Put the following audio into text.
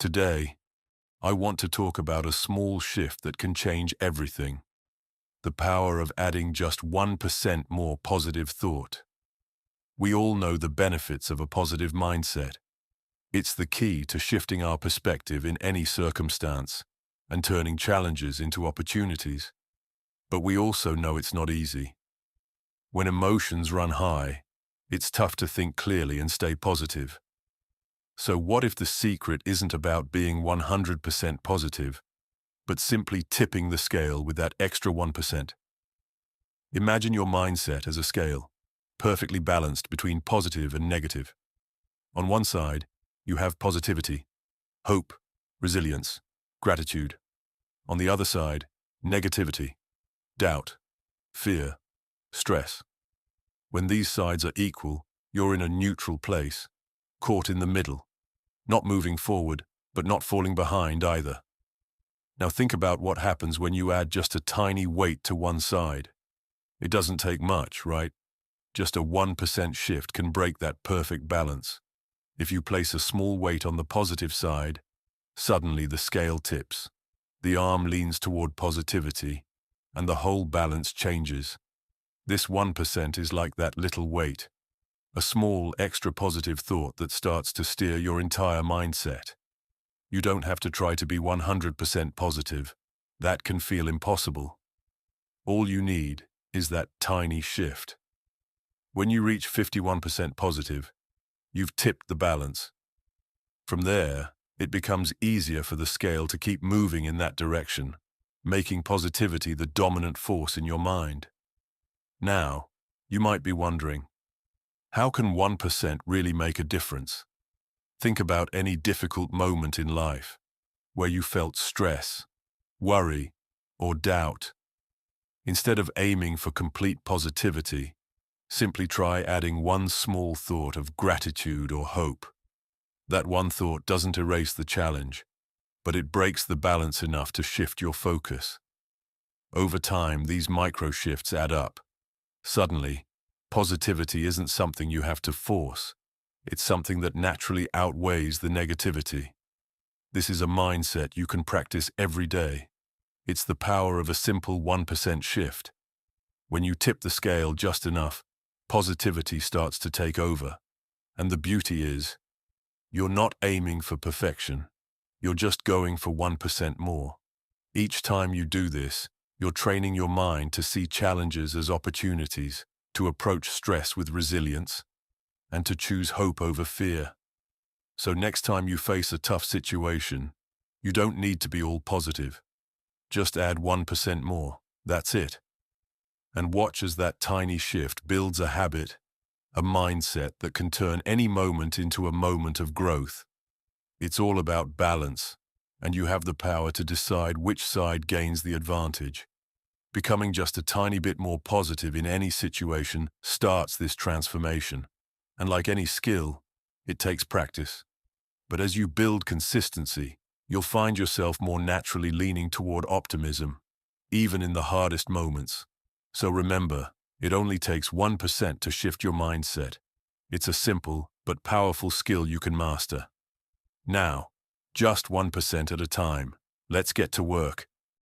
Today, I want to talk about a small shift that can change everything. The power of adding just 1% more positive thought. We all know the benefits of a positive mindset. It's the key to shifting our perspective in any circumstance and turning challenges into opportunities. But we also know it's not easy. When emotions run high, it's tough to think clearly and stay positive. So what if the secret isn't about being 100% positive, but simply tipping the scale with that extra 1%? Imagine your mindset as a scale, perfectly balanced between positive and negative. On one side, you have positivity, hope, resilience, gratitude. On the other side, negativity, doubt, fear, stress. When these sides are equal, you're in a neutral place, caught in the middle, not moving forward, but not falling behind either. Now think about what happens when you add just a tiny weight to one side. It doesn't take much, right? Just a 1% shift can break that perfect balance. If you place a small weight on the positive side, suddenly the scale tips. The arm leans toward positivity, and the whole balance changes. This 1% is like that little weight, a small extra positive thought that starts to steer your entire mindset. You don't have to try to be 100% positive. That can feel impossible. All you need is that tiny shift. When you reach 51% positive, you've tipped the balance. From there, it becomes easier for the scale to keep moving in that direction, making positivity the dominant force in your mind. Now, you might be wondering, how can 1% really make a difference? Think about any difficult moment in life where you felt stress, worry, or doubt. Instead of aiming for complete positivity, simply try adding one small thought of gratitude or hope. That one thought doesn't erase the challenge, but it breaks the balance enough to shift your focus. Over time, these micro shifts add up. Suddenly, positivity isn't something you have to force. It's something that naturally outweighs the negativity. This is a mindset you can practice every day. It's the power of a simple 1% shift. When you tip the scale just enough, positivity starts to take over. And the beauty is, you're not aiming for perfection. You're just going for 1% more. Each time you do this, you're training your mind to see challenges as opportunities, to approach stress with resilience, and to choose hope over fear. So next time you face a tough situation, you don't need to be all positive. Just add 1% more. That's it. And watch as that tiny shift builds a habit, a mindset that can turn any moment into a moment of growth. It's all about balance, and you have the power to decide which side gains the advantage. Becoming just a tiny bit more positive in any situation starts this transformation. And like any skill, it takes practice. But as you build consistency, you'll find yourself more naturally leaning toward optimism, even in the hardest moments. So remember, it only takes 1% to shift your mindset. It's a simple but powerful skill you can master. Now, just 1% at a time. Let's get to work.